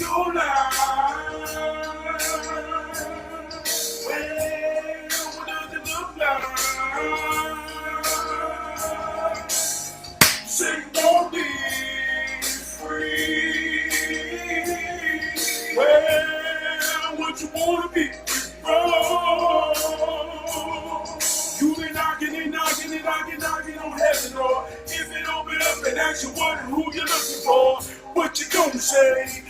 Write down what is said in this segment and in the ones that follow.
your life? Well, what does it look like? Say you won't be free. Well, what you wanna be? Oh, you been knocking and knocking and knocking, knocking on heaven door. If it open up and ask you wondering who you're looking for, what you gonna say?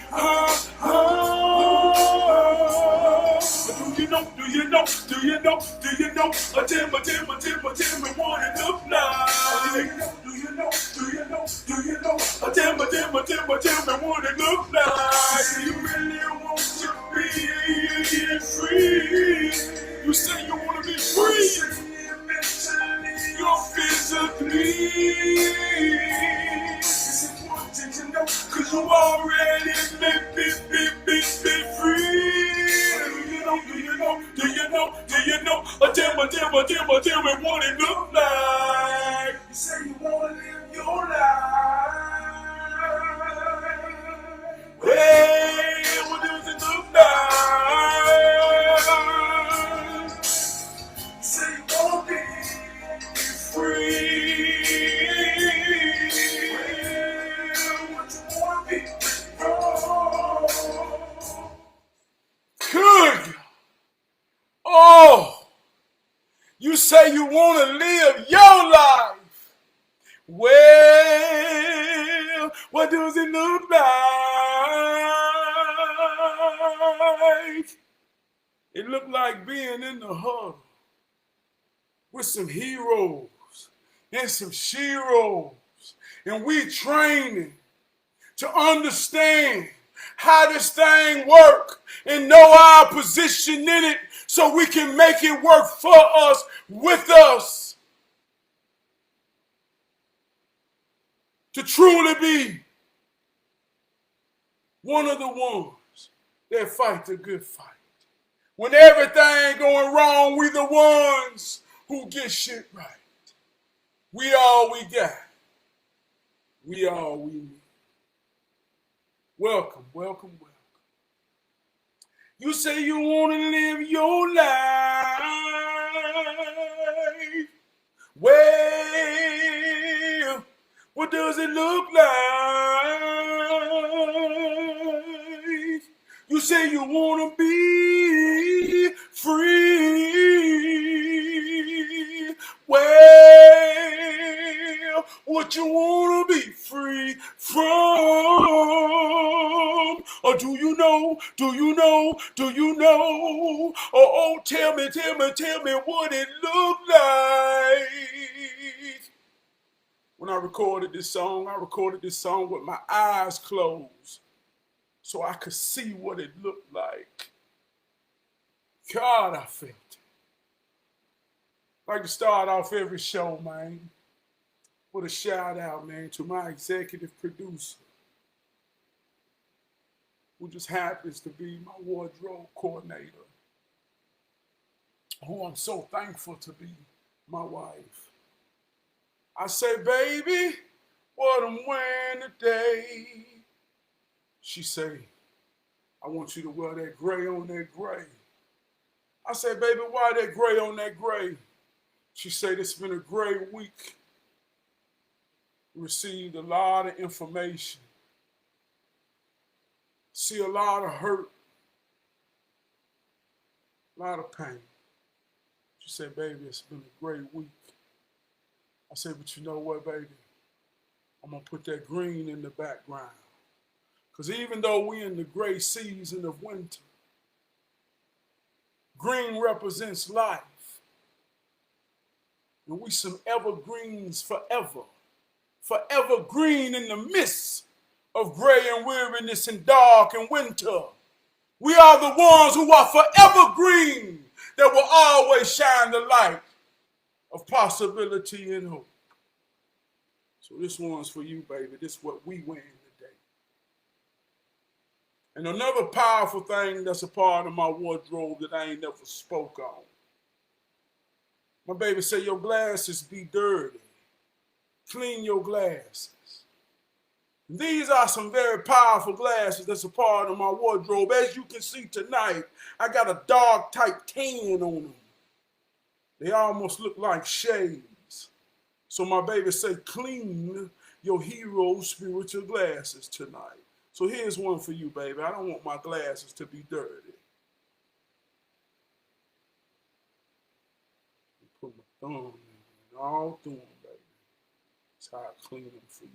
Do you know? Do you know? Do you know? Do you know? Tell me what it look like. Do you know? Do you know? Do you know? Tell me what it look like. You really want to be free? You say you want to be free. You're physically. It's important to know, cause you already be free. Do you know? Do you know? Do you know? Do you know? Tell me what it look like. You say you wanna live your life. Hey, what does it look like? You say you wanna be free. What you wanna be? Good. Oh, you say you want to live your life. Well, what does it look like? It looked like being in the huddle with some heroes and some sheroes, and we training to understand how this thing work and know our position in it so we can make it work for us, with us, to truly be one of the ones that fight the good fight. When everything going wrong, we the ones who get shit right. We all we got. We all we need. Welcome, welcome, welcome. You say you want to live your life. Well, what does it look like? You say you want to be free. Well, what you want to be free from? Or do you know? Do you know? Do you know? Oh, tell me what it looked like. When I recorded this song with my eyes closed so I could see what it looked like. God, I felt it. I'd like to start off every show, man, with a shout out, man, to my executive producer, who just happens to be my wardrobe coordinator, who I'm so thankful to be my wife. I say, baby, what I'm wearing today. She say, I want you to wear that gray on that gray. I say, baby, why that gray on that gray? She said, it's been a great week. Received a lot of information. See a lot of hurt. A lot of pain. She said, baby, it's been a great week. I said, but you know what, baby? I'm going to put that green in the background. Because even though we're in the gray season of winter, green represents life. And we some evergreens forever. Forever green in the midst of gray and weariness and dark and winter. We are the ones who are forever green that will always shine the light of possibility and hope. So this one's for you, baby. This is what we wearing today. And another powerful thing that's a part of my wardrobe that I ain't never spoke on. My baby say your glasses be dirty. Clean your glasses. These are some very powerful glasses that's a part of my wardrobe. As you can see tonight, I got a dark type tan on them. They almost look like shades. So my baby said, clean your hero spiritual glasses tonight. So here's one for you, baby. I don't want my glasses to be dirty. Put my thumb in all through them, baby. That's how I clean them for you.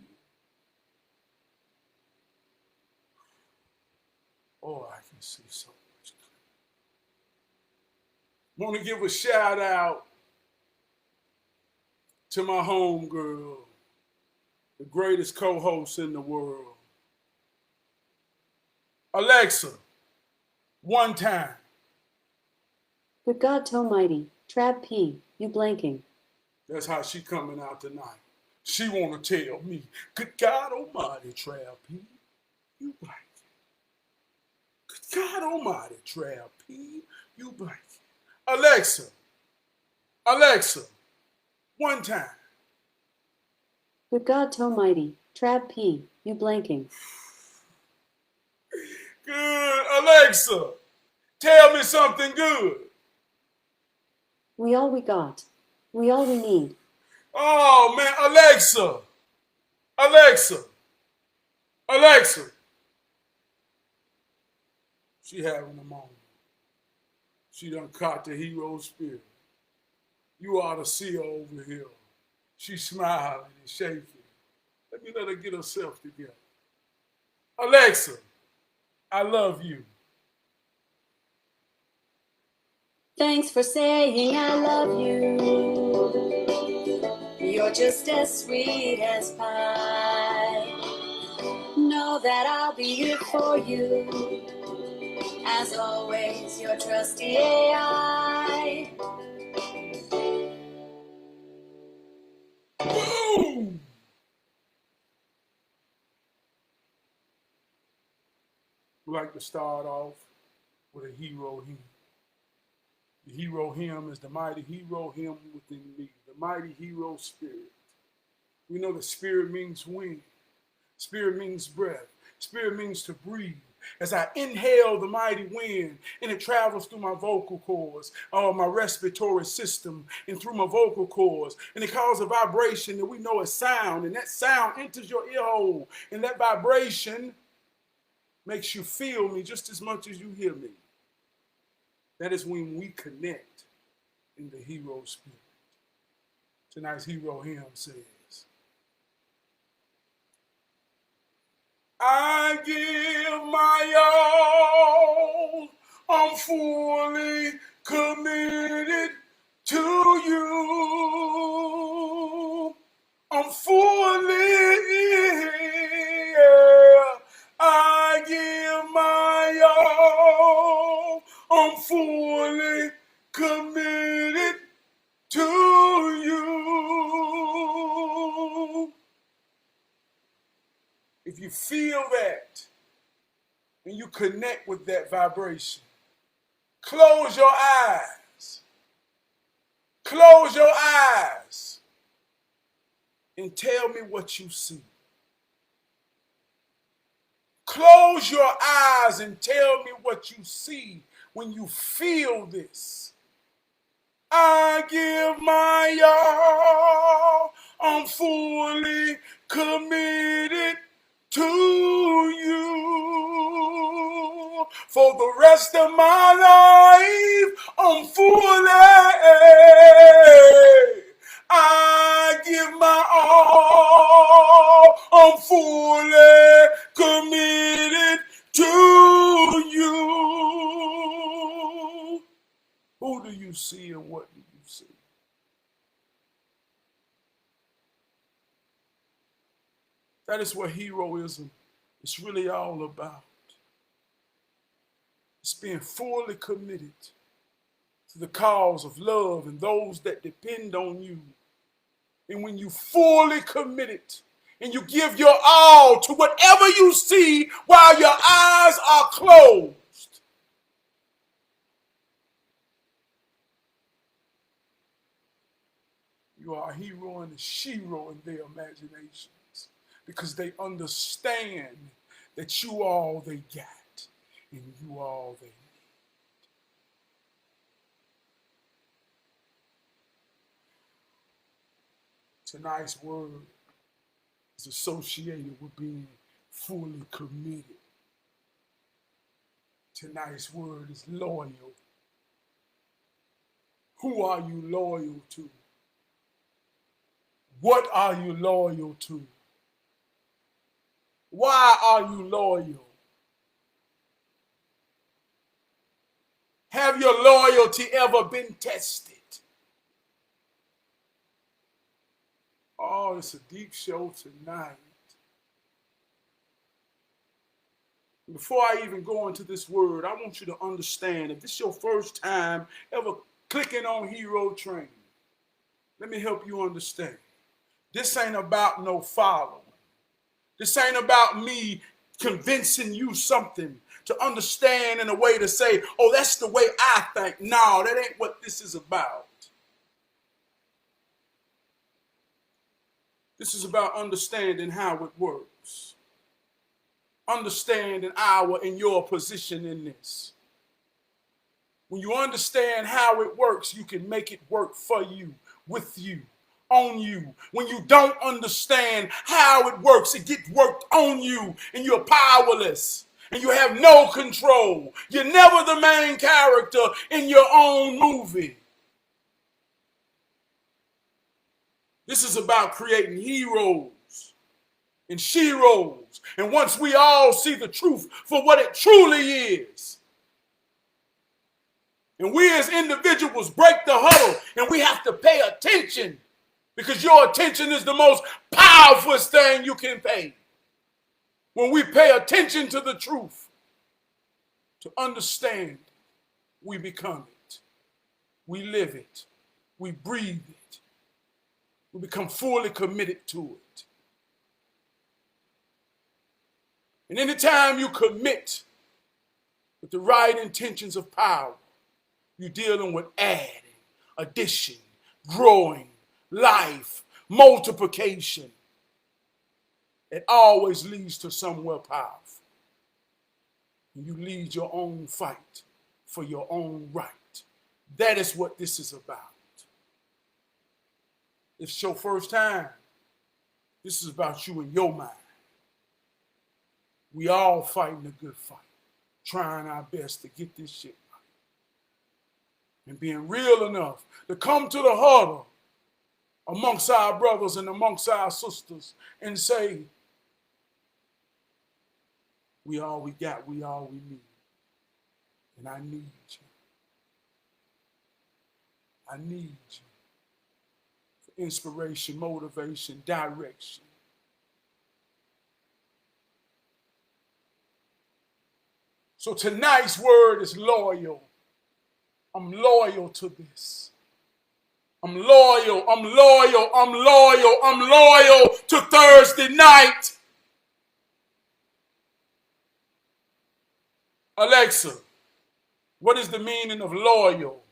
Oh, I can see so much. Want to give a shout out to my homegirl, the greatest co-host in the world. Alexa, one time. Good God Almighty, Trav P, you blanking. That's how she coming out tonight. She want to tell me, good God Almighty, Trav P, you blanking. Good God Almighty, Trav P, you blanking. Alexa, one time. Good God Almighty, Trav P, you blanking. Good, Alexa, tell me something good. We all we got. We all we need. Oh, man, Alexa. She having a moment. She done caught the hero spirit. You ought to see her over here. She's smiling and shaking. Let me let her get herself together. Alexa, I love you. Thanks for saying I love you. You're just as sweet as pie. Know that I'll be here for you. As always, your trusty AI. Boom! We like to start off with a hero hymn. The hero hymn is the mighty hero hymn within me, the mighty hero spirit. We know that spirit means wind, spirit means breath, spirit means to breathe. As I inhale the mighty wind and it travels through my vocal cords, my respiratory system, and through my vocal cords, and it causes a vibration that we know is sound, and that sound enters your ear hole, and that vibration makes you feel me just as much as you hear me. That is when we connect in the hero spirit. Tonight's hero hymn says, I give my all, I'm fully committed to you. I'm fully, yeah, I give my all, I'm fully committed to you. If you feel that and you connect with that vibration, close your eyes. Close your eyes and tell me what you see. Close your eyes and tell me what you see when you feel this. I give my all, I'm fully committed to you. For the rest of my life, I'm fully, I give my all, I'm fully committed to you. Who do you see and what do you see? That is what heroism is really all about. It's being fully committed to the cause of love and those that depend on you. And when you fully commit it and you give your all to whatever you see while your eyes are closed, you are a hero and a shero in their imaginations. because they understand that you all they got and you all they need. Tonight's word is associated with being fully committed. Tonight's word is loyal. Who are you loyal to? What are you loyal to? Why are you loyal? Have your loyalty ever been tested? Oh, it's a deep show tonight. Before I even go into this word, I want you to understand, if this is your first time ever clicking on Hero Training, let me help you understand. This ain't about no following. This ain't about me convincing you something to understand in a way to say, oh, that's the way I think. No, that ain't what this is about. This is about understanding how it works. Understanding our and your position in this. When you understand how it works, you can make it work for you, with you, on you. When you don't understand how it works, it gets worked on you and you're powerless and you have no control. You're never the main character in your own movie. This is about creating heroes and sheroes. And once we all see the truth for what it truly is, and we as individuals break the huddle and we have to pay attention, because your attention is the most powerful thing you can pay. When we pay attention to the truth, to understand, we become it. We live it. We breathe it. We become fully committed to it. And anytime you commit with the right intentions of power, you're dealing with adding, addition, growing, life, multiplication. It always leads to somewhere powerful. And you lead your own fight for your own right. That is what this is about. If it's your first time, this is about you and your mind. We all fighting a good fight, trying our best to get this shit right. And being real enough to come to the huddle amongst our brothers and amongst our sisters and say, we all we got, we all we need. And I need you. I need you for inspiration, motivation, direction. So tonight's word is loyal. I'm loyal to this. I'm loyal, I'm loyal, I'm loyal, I'm loyal to Thursday night. Alexa, what is the meaning of loyal?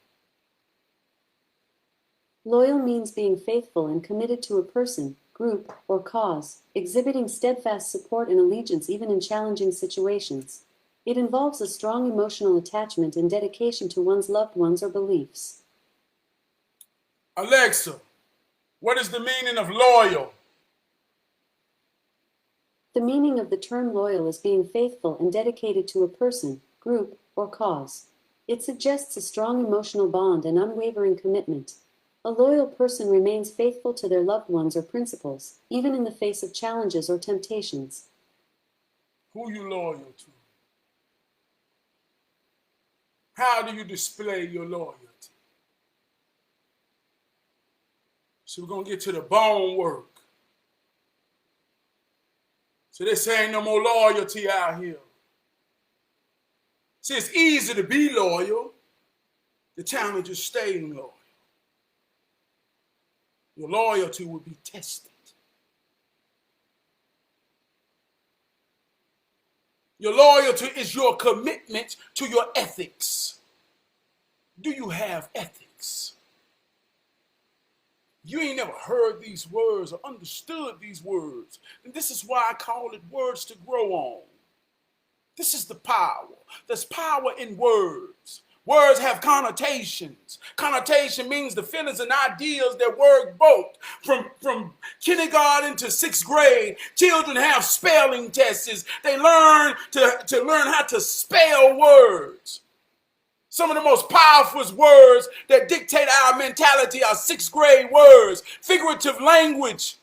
Loyal means being faithful and committed to a person, group, or cause, exhibiting steadfast support and allegiance even in challenging situations. It involves a strong emotional attachment and dedication to one's loved ones or beliefs. Alexa, what is the meaning of loyal? The meaning of the term loyal is being faithful and dedicated to a person, group, or cause. It suggests a strong emotional bond and unwavering commitment. A loyal person remains faithful to their loved ones or principles, even in the face of challenges or temptations. Who you loyal to? How do you display your loyalty? So we're going to get to the bone work. So they say ain't no more loyalty out here. See, it's easy to be loyal. The challenge is staying loyal. Your loyalty will be tested. Your loyalty is your commitment to your ethics. Do you have ethics? You ain't never heard these words or understood these words. And this is why I call it words to grow on. This is the power. There's power in words. Words have connotations. Connotation means the feelings and ideas that word both. From kindergarten to sixth grade, children have spelling tests. They learn to learn how to spell words. Some of the most powerful words that dictate our mentality are sixth grade words, figurative language,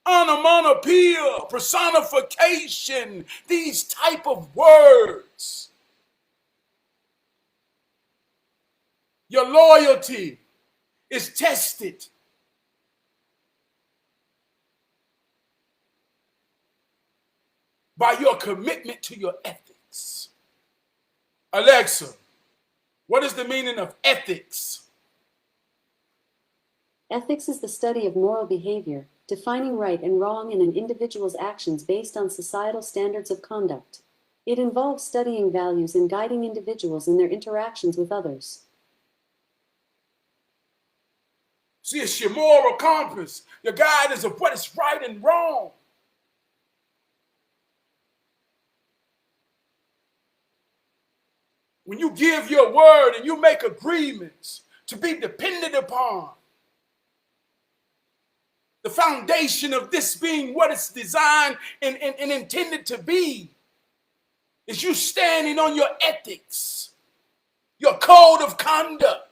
onomatopoeia, personification, these type of words. Your loyalty is tested by your commitment to your ethics. Alexa, what is the meaning of ethics? Ethics is the study of moral behavior, defining right and wrong in an individual's actions based on societal standards of conduct. It involves studying values and guiding individuals in their interactions with others. See, it's your moral compass, your guidance of what is right and wrong. When you give your word and you make agreements to be dependent upon, the foundation of this being what it's designed and intended to be is you standing on your ethics, your code of conduct.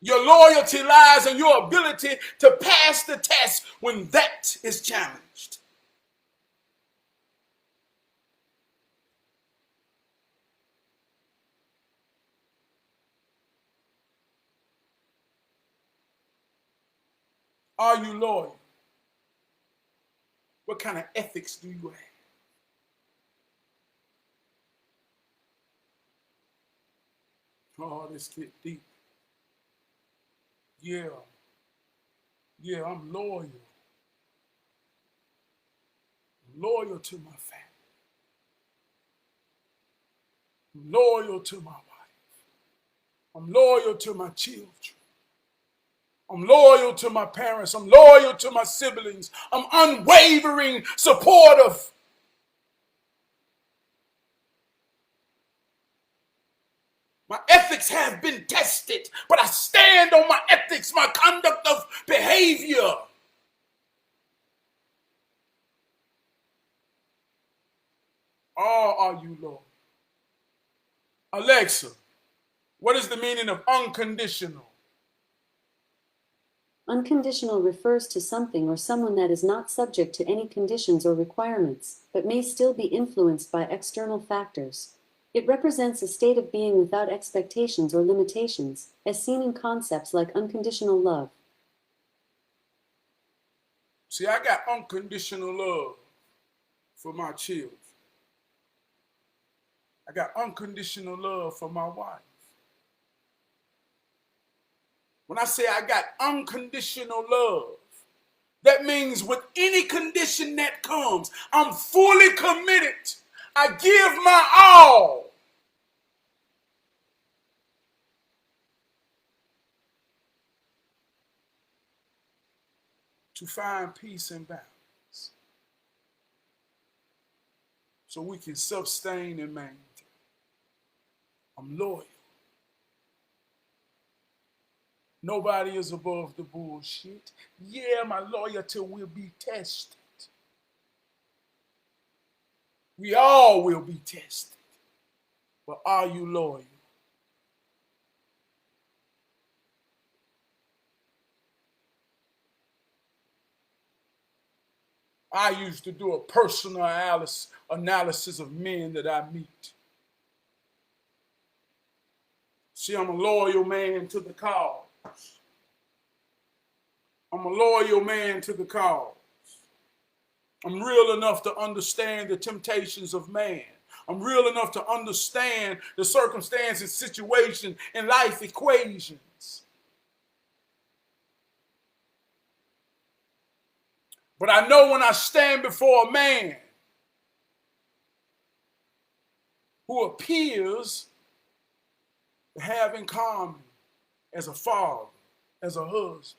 Your loyalty lies in your ability to pass the test when that is challenged. Are you loyal? What kind of ethics do you have? Oh, this get deep. Yeah, I'm loyal. I'm loyal to my family. I'm loyal to my wife. I'm loyal to my children. I'm loyal to my parents. I'm loyal to my siblings. I'm unwavering supportive. My ethics have been tested, but I stand on my ethics, my conduct of behavior. Or are you loyal? Alexa, what is the meaning of unconditional? Unconditional refers to something or someone that is not subject to any conditions or requirements, but may still be influenced by external factors. It represents a state of being without expectations or limitations, as seen in concepts like unconditional love. See, I got unconditional love for my children. I got unconditional love for my wife. When I say I got unconditional love, that means with any condition that comes, I'm fully committed. I give my all. To find peace and balance so we can sustain and maintain. I'm loyal. Nobody is above the bullshit. Yeah, my loyalty will be tested. We all will be tested. But are you loyal? I used to do a personal analysis of men that I meet. See, I'm a loyal man to the cause. I'm a loyal man to the cause. I'm real enough to understand the temptations of man. I'm real enough to understand the circumstances, situation, and life equations. But I know when I stand before a man who appears to have in common as a father, as a husband.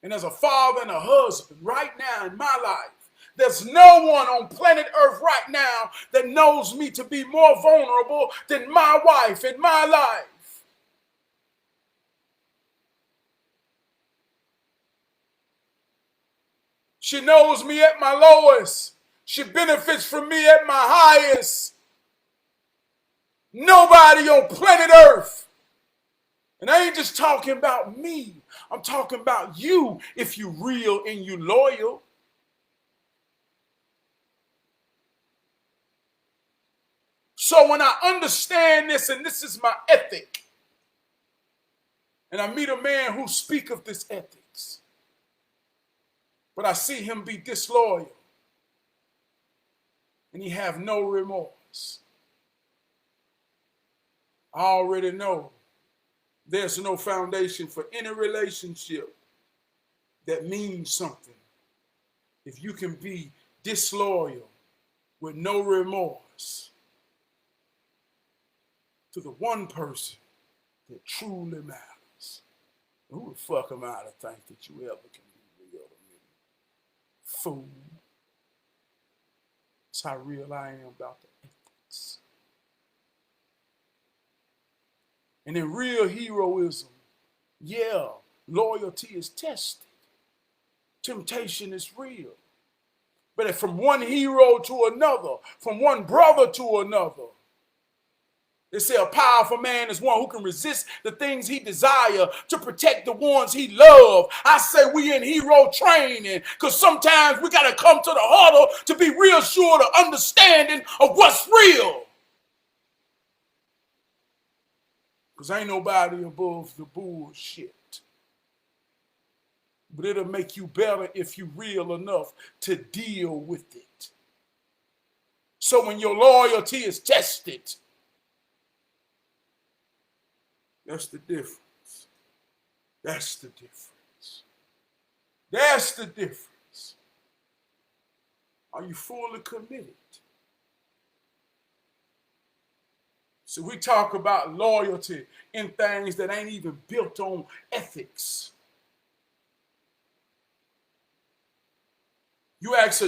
And as a father and a husband right now in my life, there's no one on planet Earth right now that knows me to be more vulnerable than my wife in my life. She knows me at my lowest. She benefits from me at my highest. Nobody on planet Earth. And I ain't just talking about me. I'm talking about you if you real and you loyal. So when I understand this, and this is my ethic, and I meet a man who speaks of this ethics, but I see him be disloyal, and he have no remorse, I already know there's no foundation for any relationship that means something if you can be disloyal with no remorse to the one person that truly matters. Who the fuck am I to think that you ever can be real to me? Fool. That's how real I am about the ethics. And in real heroism, yeah, loyalty is tested. Temptation is real. But if from one hero to another, from one brother to another, they say a powerful man is one who can resist the things he desire to protect the ones he love. I say we in hero training because sometimes we got to come to the huddle to be real sure to understanding of what's real. Because ain't nobody above the bullshit. But it'll make you better if you real enough to deal with it. So when your loyalty is tested, that's the difference. That's the difference. That's the difference. Are you fully committed? So we talk about loyalty in things that ain't even built on ethics. You ask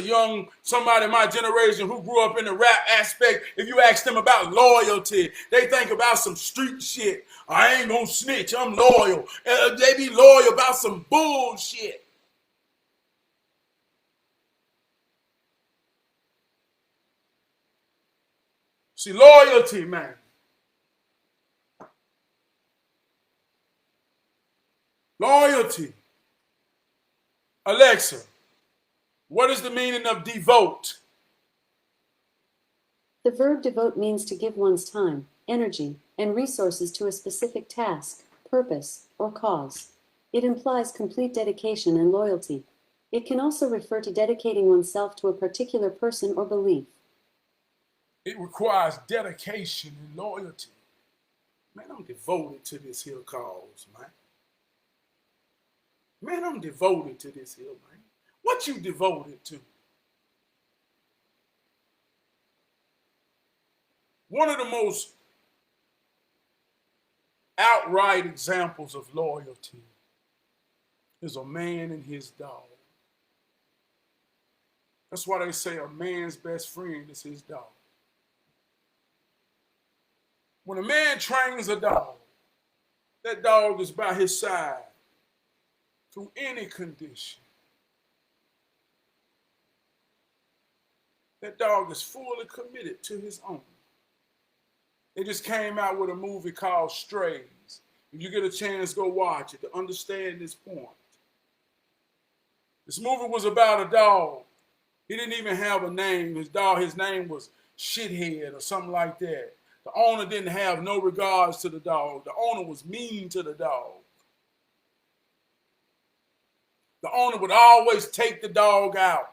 somebody in my generation who grew up in the rap aspect, if you ask them about loyalty, they think about some street shit. I ain't gonna snitch, I'm loyal. They be loyal about some bullshit. See, loyalty, man. Loyalty. Alexa, what is the meaning of devote? The verb devote means to give one's time, energy, and resources to a specific task, purpose, or cause. It implies complete dedication and loyalty. It can also refer to dedicating oneself to a particular person or belief. It requires dedication and loyalty. Man, I'm devoted to this here cause, man. Man, I'm devoted to this here, man. What you devoted to? One of the most outright examples of loyalty is a man and his dog. That's why they say a man's best friend is his dog. When a man trains a dog, that dog is by his side through any condition. That dog is fully committed to his owner. They just came out with a movie called Strays. If you get a chance, go watch it to understand this point. This movie was about a dog. He didn't even have a name. His name was Shithead or something like that. The owner didn't have no regards to the dog. The owner was mean to the dog. The owner would always take the dog out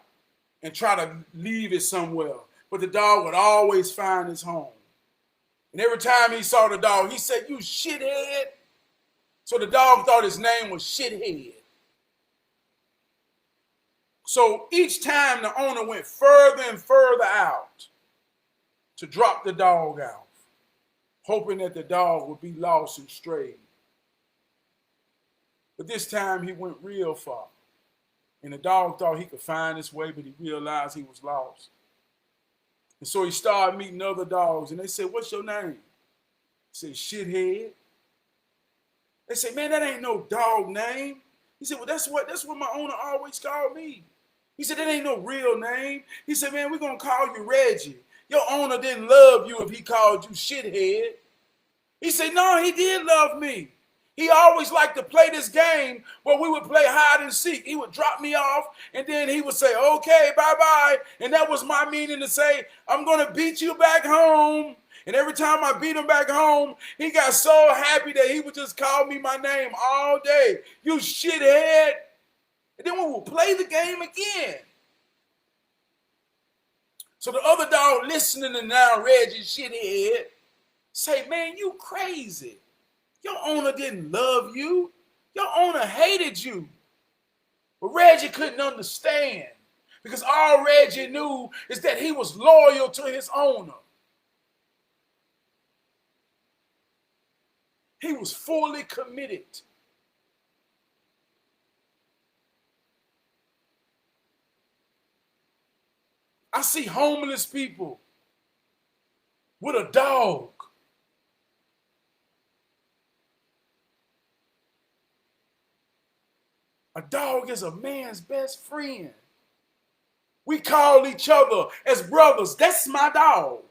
and try to leave it somewhere. But the dog would always find his home. And every time he saw the dog, he said, "You shithead." So the dog thought his name was Shithead. So each time the owner went further and further out to drop the dog out, hoping that the dog would be lost and strayed. But this time he went real far. And the dog thought he could find his way, but he realized he was lost. And so he started meeting other dogs, and they said, "What's your name?" He said, "Shithead." They said, "Man, that ain't no dog name." He said, "Well, that's what my owner always called me." He said, "That ain't no real name." He said, "Man, we're going to call you Reggie. Your owner didn't love you if he called you Shithead." He said, "No, he did love me. He always liked to play this game where we would play hide and seek. He would drop me off, and then he would say, 'Okay, bye-bye.' And that was my meaning to say, 'I'm going to beat you back home.' And every time I beat him back home, he got so happy that he would just call me my name all day. 'You shithead.' And then we would play the game again." So the other dog listening to now Reggie Shithead say, "Man, you crazy. Your owner didn't love you. Your owner hated you." But Reggie couldn't understand because all Reggie knew is that he was loyal to his owner. He was fully committed. I see homeless people with a dog. A dog is a man's best friend. We call each other as brothers. "That's my dog."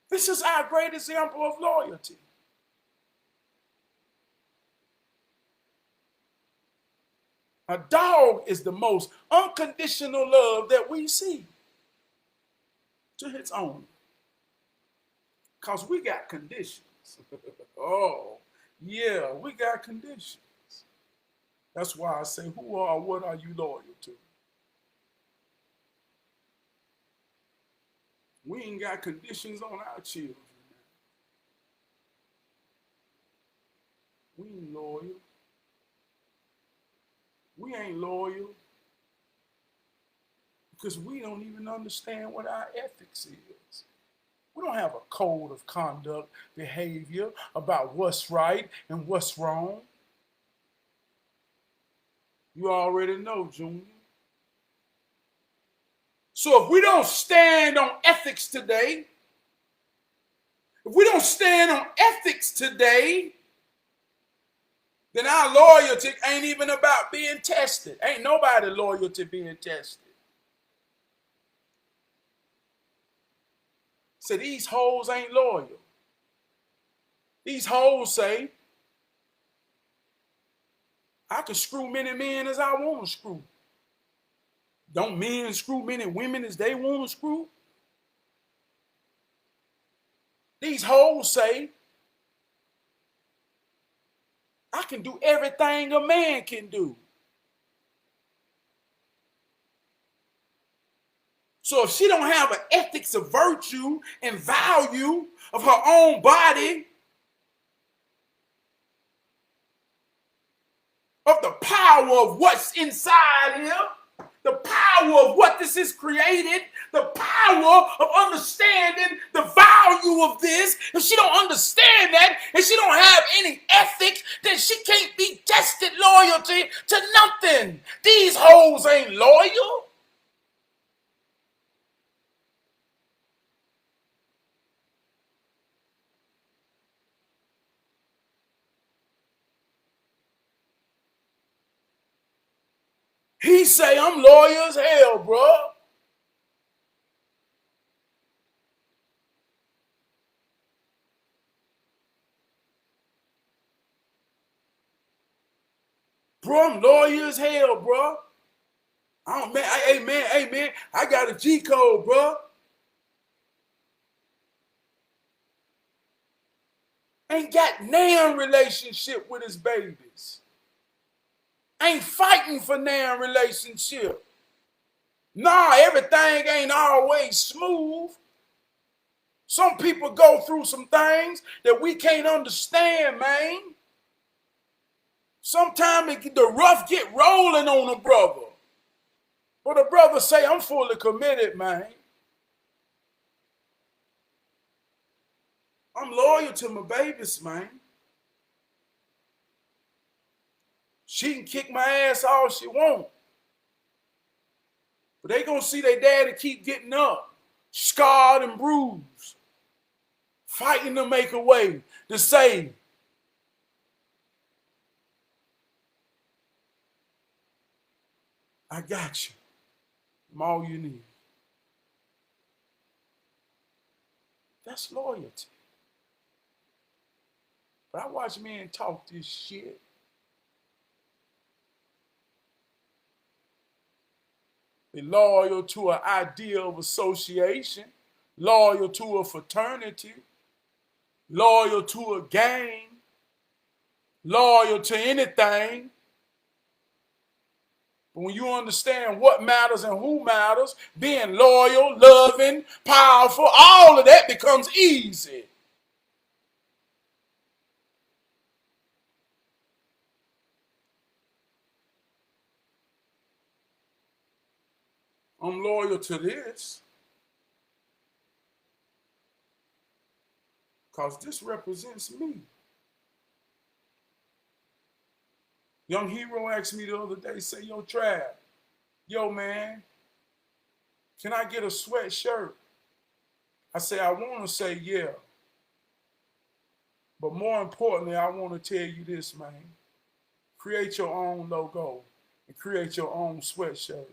This is our great example of loyalty. A dog is the most unconditional love that we see to its owner. Because we got conditions. Oh, yeah, we got conditions. That's why I say, what are you loyal to? We ain't got conditions on our children. We ain't loyal. We ain't loyal because we don't even understand what our ethics is. We don't have a code of conduct, behavior about what's right and what's wrong. You already know, Junior. So if we don't stand on ethics today, then our loyalty ain't even about being tested. Ain't nobody loyal to being tested. So these hoes ain't loyal. These hoes say, "I can screw many men as I want to screw." Don't men screw many women as they want to screw? These hoes say, "I can do everything a man can do." So if she don't have an ethics of virtue and value of her own body, of the power of what's inside here, the power of what this is created, the power of understanding the value of this, if she don't understand that and she don't have any ethics, then she can't be tested loyalty to nothing. These hoes ain't loyal. He say, "I'm loyal as hell, bro." "Bro, I'm loyal as hell, bro. Hey man, I got a G code, bro." Ain't got nan relationship with his babies. Ain't fighting for nan relationship. Nah, everything ain't always smooth. Some people go through some things that we can't understand, man. Sometimes the rough get rolling on a brother. But a brother say, "I'm fully committed, man." I'm loyal to my babies, man. She can kick my ass all she want. But they gonna see their daddy keep getting up, scarred and bruised, fighting to make a way, to say, I got you. I'm all you need. That's loyalty. But I watch men talk this shit. They're loyal to an idea of association, loyal to a fraternity, loyal to a gang, loyal to anything. But when you understand what matters and who matters, being loyal, loving, powerful, all of that becomes easy. I'm loyal to this because this represents me. Young Hero asked me the other day, say, yo, Trav, yo, man, can I get a sweatshirt? I say, I want to say, yeah. But more importantly, I want to tell you this, man. Create your own logo and create your own sweatshirt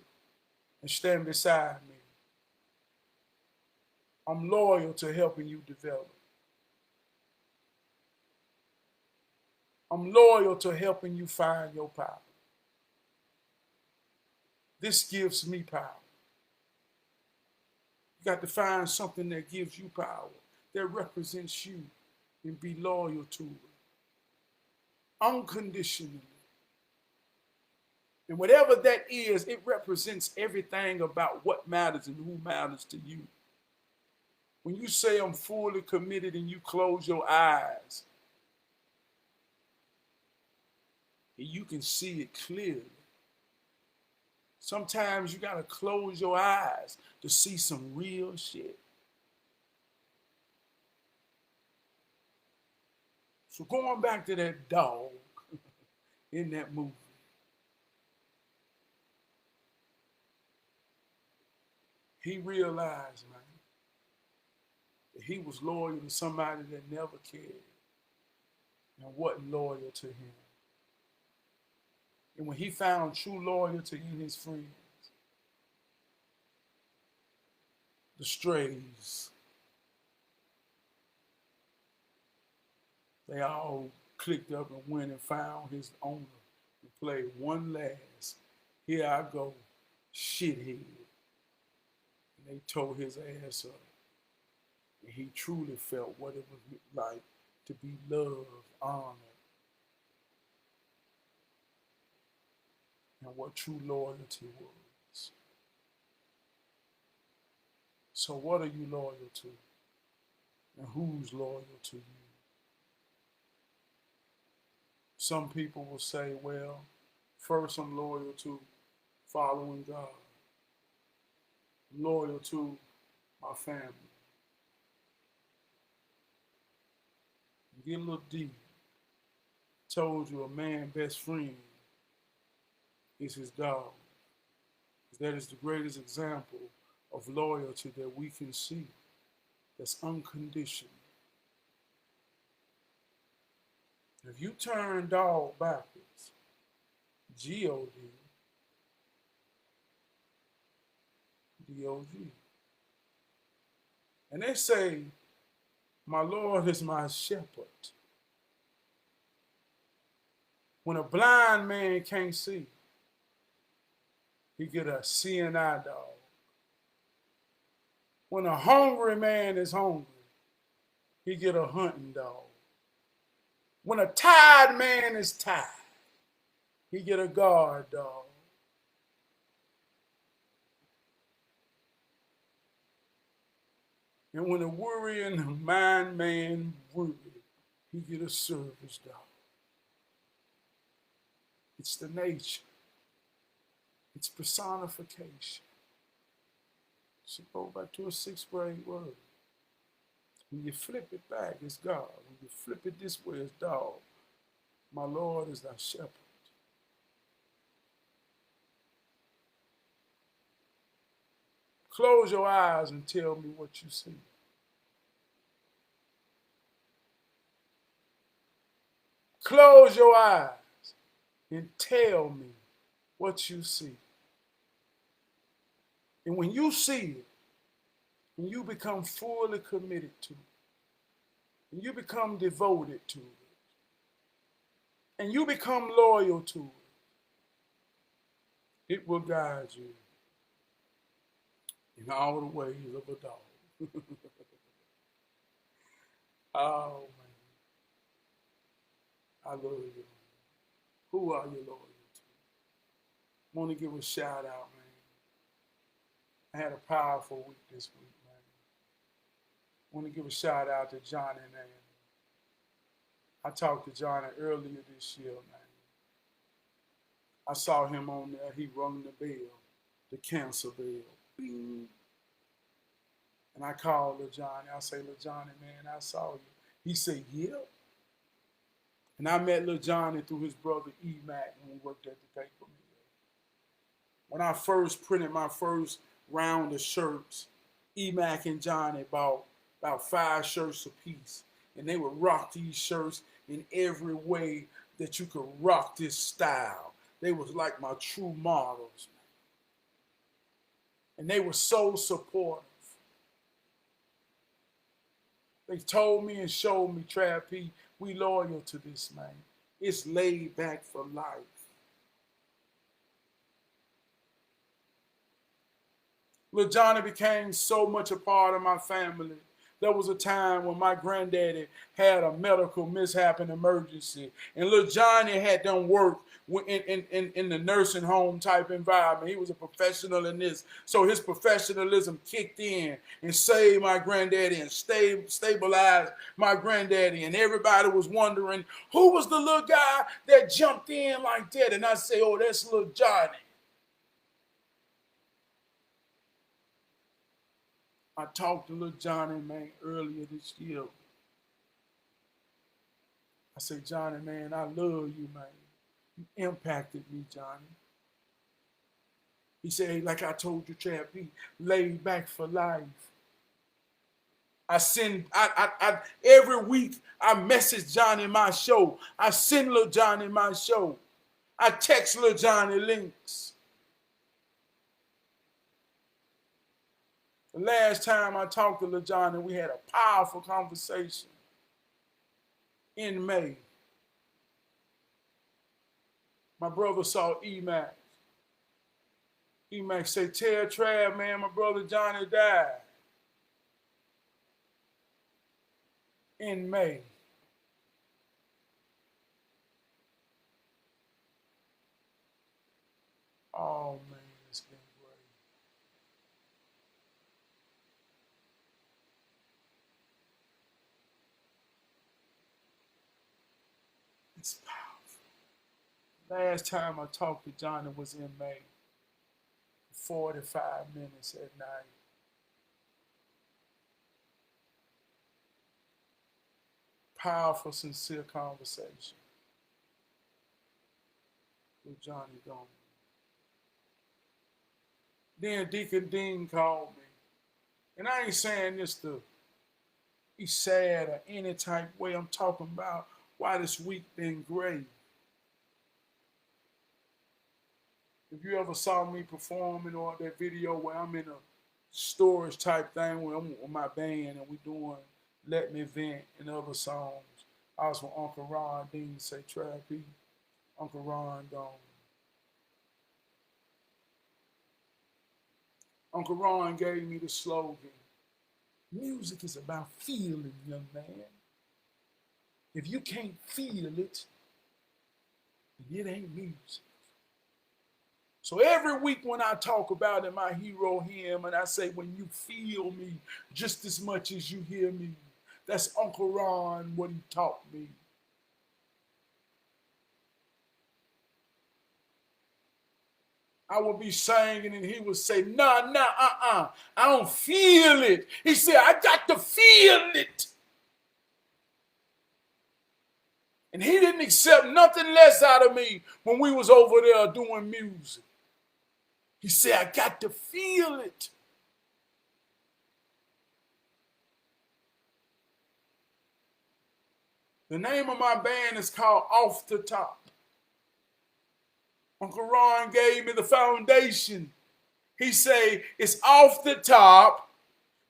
and stand beside me. I'm loyal to helping you develop. I'm loyal to helping you find your power. This gives me power. You got to find something that gives you power, that represents you, and be loyal to it unconditionally. And whatever that is, it represents everything about what matters and who matters to you. When you say I'm fully committed and you close your eyes, and you can see it clearly. Sometimes you got to close your eyes to see some real shit. So going back to that dog in that movie, he realized, man, that he was loyal to somebody that never cared and wasn't loyal to him. And when he found true loyalty in his friends, the strays, they all clicked up and went and found his owner and played one last, here I go, shithead. And they tore his ass up. And he truly felt what it was like to be loved, honored, and what true loyalty was. So what are you loyal to? And who's loyal to you? Some people will say, well, first I'm loyal to following God. I'm loyal to my family. Get a little deep. Told you a man's best friend is his dog. That is the greatest example of loyalty that we can see. That's unconditional. If you turn dog backwards, G-O-D, D-O-G. And they say, my Lord is my shepherd. When a blind man can't see, he get a seeing eye dog. When a hungry man is hungry, he get a hunting dog. When a tired man is tired, he get a guard dog. And when a worrying mind man worry, he get a service dog. It's the nature. It's personification. So go back to a 6th grade word. When you flip it back, it's God. When you flip it this way, it's dog. My Lord is thy shepherd. Close your eyes and tell me what you see. Close your eyes and tell me what you see. And when you see it, and you become fully committed to it, and you become devoted to it, and you become loyal to it, it will guide you in all the ways of a dog. Oh, man. I love you. Who are you loyal to? I want to give a shout out, man. I had a powerful week this week, man. I want to give a shout out to Johnny, man. I talked to Johnny earlier this year, man. I saw him on there. He rung the bell, the cancer bell. Bing. And I called LaJohnny. I say, LaJohnny, man, I saw you. He said, yeah. And I met LaJohnny through his brother E-Mac when we worked at the paper mill. When I first printed my first round of shirts, E-Mac and Johnny bought about 5 shirts a piece. And they would rock these shirts in every way that you could rock this style. They was like my true models. And they were so supportive. They told me and showed me, Trav P, we loyal to this, man. It's laid back for life. Lil Johnny became so much a part of my family. There was a time when my granddaddy had a medical mishap and emergency, and Lil Johnny had done work in the nursing home type environment. He was a professional in this, so his professionalism kicked in and saved my granddaddy and stabilized my granddaddy. And everybody was wondering, who was the little guy that jumped in like that? And I say, oh, that's Lil Johnny. I talked to Lil Johnny, man, earlier this year. I said, Johnny, man, I love you, man. You impacted me, Johnny. He said, hey, like I told you, Trav P, laid back for life. Every week I message Johnny my show. I send Lil Johnny my show. I text Lil Johnny links. The last time I talked to Lil Johnny, we had a powerful conversation in May. My brother saw E-Mac. E-Mac say, tell Trav, man, my brother Johnny died in May. Oh, man, it's been great. It's powerful. Last time I talked to Johnny was in May. 45 minutes at night. Powerful, sincere conversation with Johnny gone. Then Deacon Dean called me. And I ain't saying this to be sad or any type way. I'm talking about why this week been great. If you ever saw me performing or that video where I'm in a storage type thing where I'm with my band and we doing Let Me Vent and other songs, I was with Uncle Ron Dean say, Trav P, Uncle Ron gone. Uncle Ron gave me the slogan, music is about feeling, young man. If you can't feel it, then it ain't music. So every week when I talk about it, my hero hymn, and I say, when you feel me just as much as you hear me, that's Uncle Ron, what he taught me. I would be singing and he would say, nah, I don't feel it. He said, I got to feel it. And he didn't accept nothing less out of me when we was over there doing music. He said, I got to feel it. The name of my band is called Off the Top. Uncle Ron gave me the foundation. He say, it's off the top.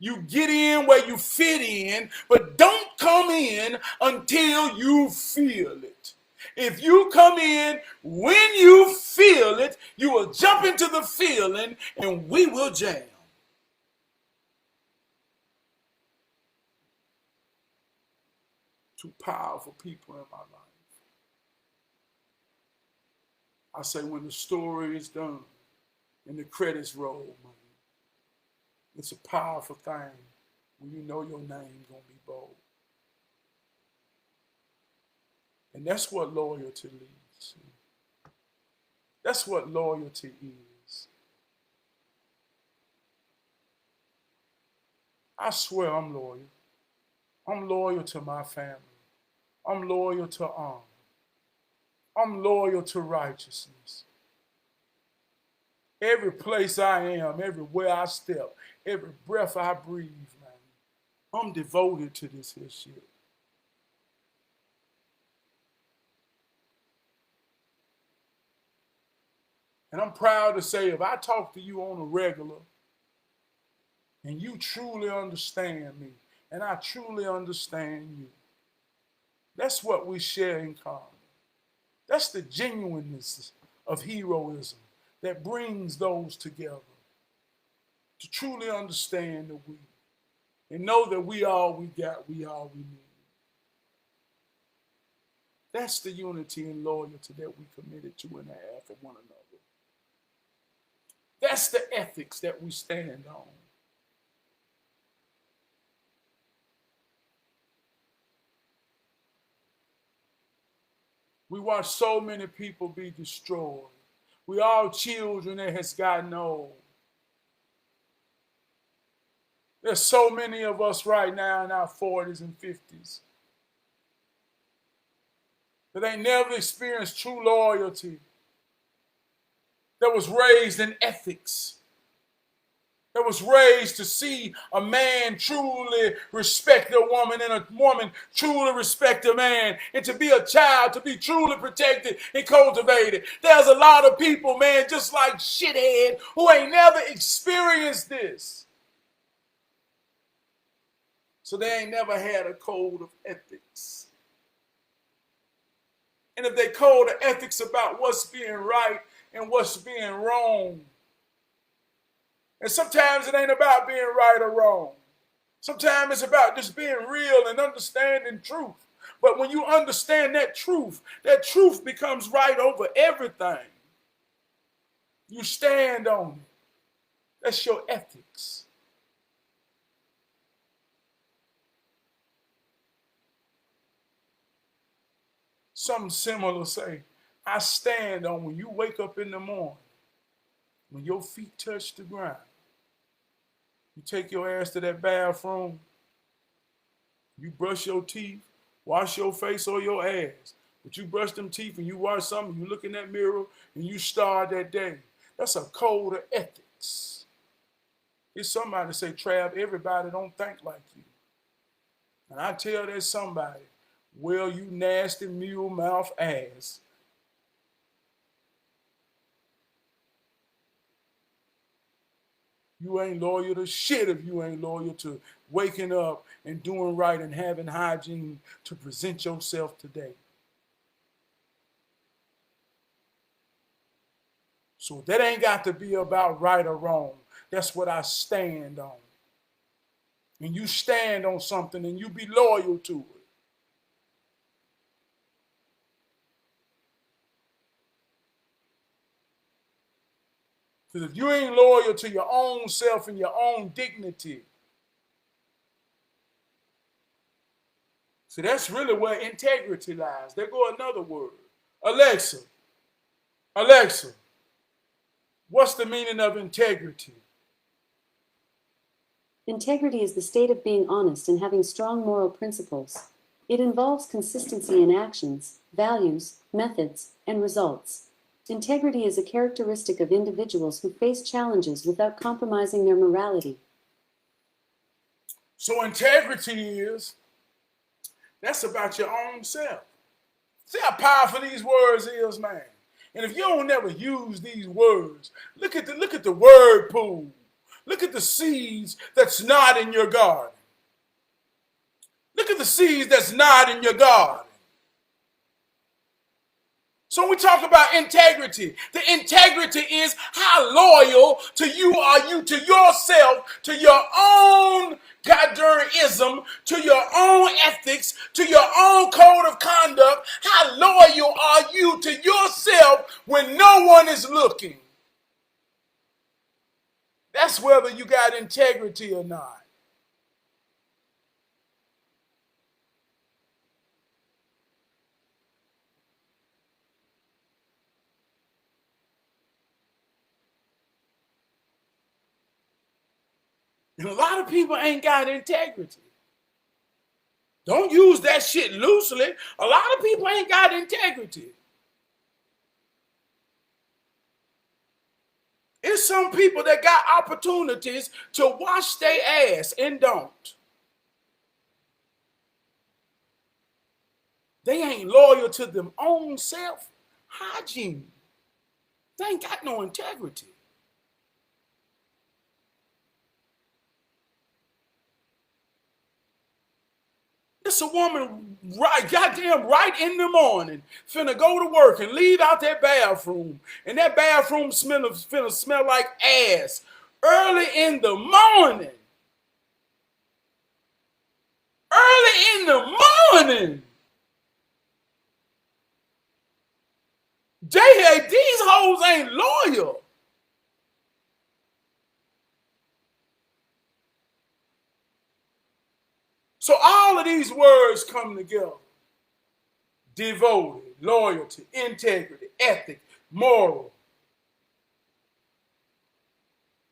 You get in where you fit in, but don't come in until you feel it. If you come in when you feel it, you will jump into the feeling and we will jam. Two powerful people in my life. I say when the story is done and the credits roll, man, it's a powerful thing when you know your name's gonna be bold. And that's what loyalty leads to. That's what loyalty is. I swear I'm loyal. I'm loyal to my family. I'm loyal to honor. I'm loyal to righteousness. Every place I am, everywhere I step, every breath I breathe, man, I'm devoted to this here shit. And I'm proud to say if I talk to you on a regular and you truly understand me and I truly understand you, that's what we share in common. That's the genuineness of heroism that brings those together to truly understand the we and know that we all we got, we all we need. That's the unity and loyalty that we committed to and have for one another. That's the ethics that we stand on. We watch so many people be destroyed. We all children that has gotten old. There's so many of us right now in our 40s and 50s that ain't never experienced true loyalty, that was raised in ethics, that was raised to see a man truly respect a woman and a woman truly respect a man, and to be a child to be truly protected and cultivated. There's a lot of people, man, just like shithead, who ain't never experienced this. So they ain't never had a code of ethics. And if they code of ethics about what's being right and what's being wrong, and sometimes it ain't about being right or wrong. Sometimes it's about just being real and understanding truth. But when you understand that truth becomes right over everything. You stand on it. That's your ethics. Something similar say, I stand on when you wake up in the morning, when your feet touch the ground, you take your ass to that bathroom, you brush your teeth, wash your face or your ass. But you brush them teeth and you wash something, you look in that mirror and you start that day. That's a code of ethics. It's somebody say, Trav, everybody don't think like you. And I tell that somebody, well, you nasty mule mouth ass. You ain't loyal to shit if you ain't loyal to waking up and doing right and having hygiene to present yourself today. So that ain't got to be about right or wrong. That's what I stand on. And you stand on something and you be loyal to it. Because if you ain't loyal to your own self and your own dignity, so that's really where integrity lies. There go another word. Alexa, What's the meaning of integrity? Integrity is the state of being honest and having strong moral principles. It involves consistency in actions, values, methods, and results. Integrity is a characteristic of individuals who face challenges without compromising their morality. So integrity that's about your own self. See how powerful these words is, man. And if you don't never use these words, look at the word pool. Look at the seeds that's not in your garden. Look at the seeds that's not in your garden. So when we talk about integrity, the integrity is how loyal to you are you to yourself, to your own goddamn-ism, to your own ethics, to your own code of conduct. How loyal are you to yourself when no one is looking? That's whether you got integrity or not. And a lot of people ain't got integrity. Don't use that shit loosely. A lot of people ain't got integrity. It's some people that got opportunities to wash their ass and don't. They ain't loyal to them own self hygiene. They ain't got no integrity. It's a woman goddamn right in the morning, finna go to work and leave out that bathroom. And that bathroom finna smell like ass. Early in the morning. Early in the morning. These hoes ain't loyal. So all of these words come together. Devoted, loyalty, integrity, ethic, moral.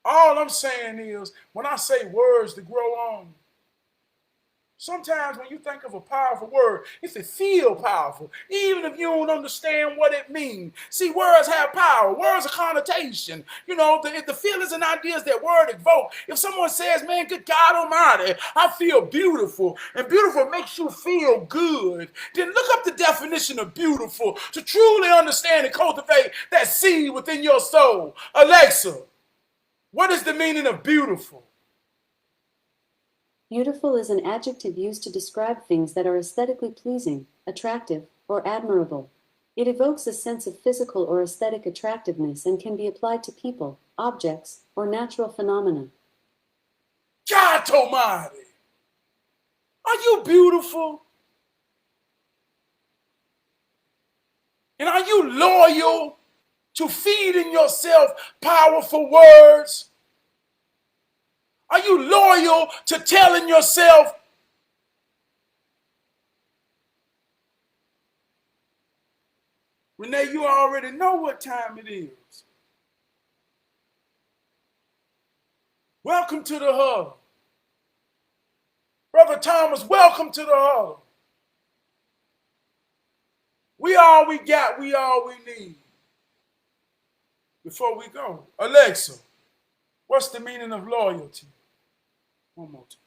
All I'm saying is, when I say words to grow on, sometimes when you think of a powerful word, it feel powerful, even if you don't understand what it means. See, words have power. Words are connotation. You know, the feelings and ideas that word evoke. If someone says, man, good God Almighty, I feel beautiful, and beautiful makes you feel good, then look up the definition of beautiful to truly understand and cultivate that seed within your soul. Alexa, what is the meaning of beautiful? Beautiful is an adjective used to describe things that are aesthetically pleasing, attractive, or admirable. It evokes a sense of physical or aesthetic attractiveness and can be applied to people, objects, or natural phenomena. God Almighty, are you beautiful? And are you loyal to feeding yourself powerful words? Are you loyal to telling yourself, Renee, you already know what time it is. Welcome to the hub. Brother Thomas, welcome to the hub. We all we got, we all we need. Before we go, Alexa, what's the meaning of loyalty? One more time.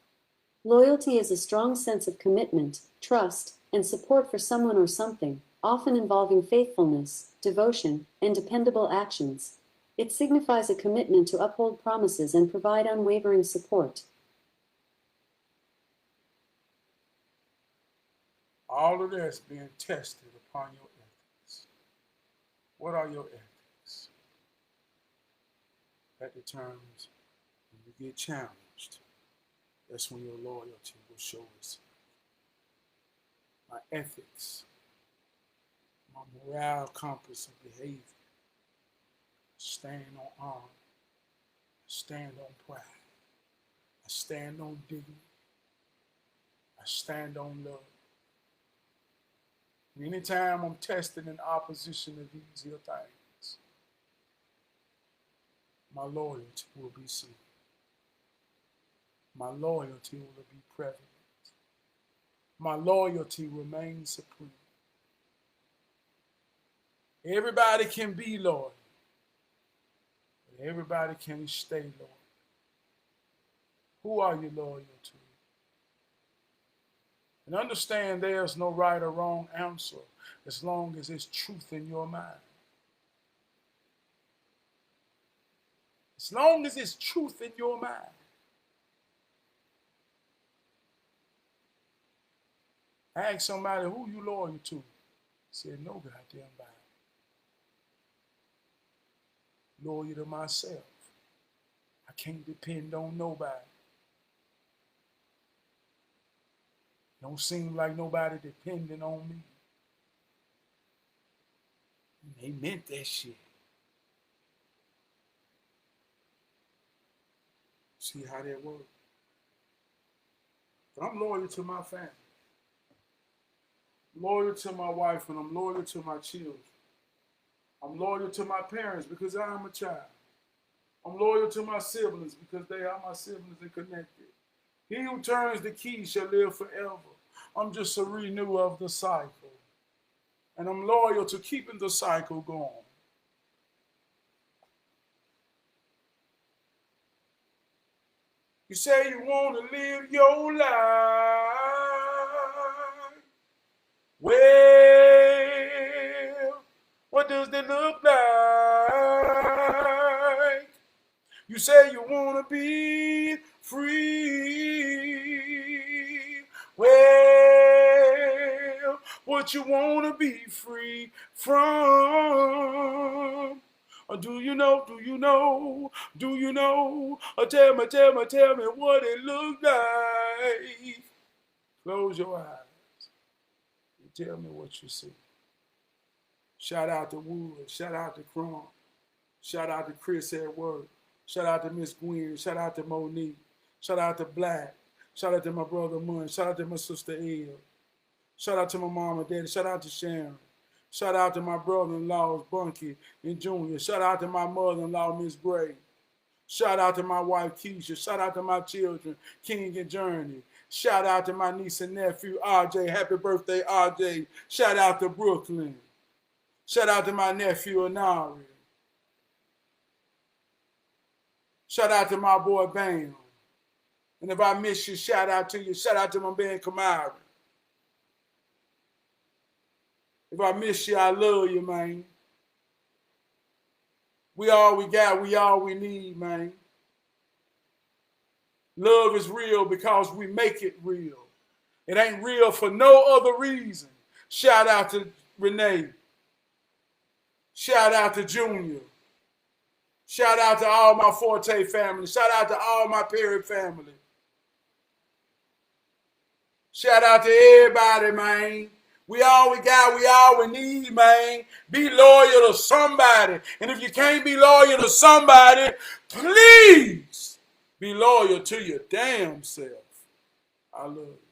Loyalty is a strong sense of commitment, trust, and support for someone or something, often involving faithfulness, devotion, and dependable actions. It signifies a commitment to uphold promises and provide unwavering support. All of this being tested upon your ethics. What are your ethics? That determines when you get challenged. That's when your loyalty will show itself. My ethics, my moral compass of behavior, stand on honor, stand on pride, I stand on dignity, I stand on love. And anytime I'm tested in opposition of these here things, my loyalty will be seen. My loyalty will be prevalent. My loyalty remains supreme. Everybody can be loyal, but everybody can't stay loyal. Who are you loyal to? And understand there's no right or wrong answer as long as there's truth in your mind. As long as there's truth in your mind. Ask somebody, who you loyal to? Said, no goddamn body. Loyal to myself. I can't depend on nobody. Don't seem like nobody depending on me. And they meant that shit. See how that works? But I'm loyal to my family. I'm loyal to my wife, and I'm loyal to my children. I'm loyal to my parents because I am a child. I'm loyal to my siblings because they are my siblings and connected. He who turns the key shall live forever. I'm just a renewal of the cycle. And I'm loyal to keeping the cycle going. You say you want to live your life. Well, what does it look like? You say you want to be free. Well, what you want to be free from? Or do you know? Do you know? Do you know? Or tell me what it looks like. Close your eyes and tell me what you see. Shout out to Wood. Shout out to Crumb. Shout out to Chris at work. Shout out to Miss Gwen. Shout out to Monique. Shout out to Black. Shout out to my brother Munn. Shout out to my sister Elle. Shout out to my mom and daddy. Shout out to Sharon. Shout out to my brother-in-laws, Bunky and Junior. Shout out to my mother-in-law, Miss Gray. Shout out to my wife, Keisha. Shout out to my children, King and Journey. Shout out to my niece and nephew, RJ. Happy birthday, RJ. Shout out to Brooklyn. Shout out to my nephew, Anari. Shout out to my boy, Bam. And if I miss you, shout out to you. Shout out to my man, Kamari. If I miss you, I love you, man. We all we got, we all we need, man. Love is real because we make it real. It ain't real for no other reason. Shout out to Renee. Shout out to Junior. Shout out to all my Forte family. Shout out to all my Perry family. Shout out to everybody, man. We all we got, we all we need, man. Be loyal to somebody. And if you can't be loyal to somebody, please be loyal to your damn self. I love you.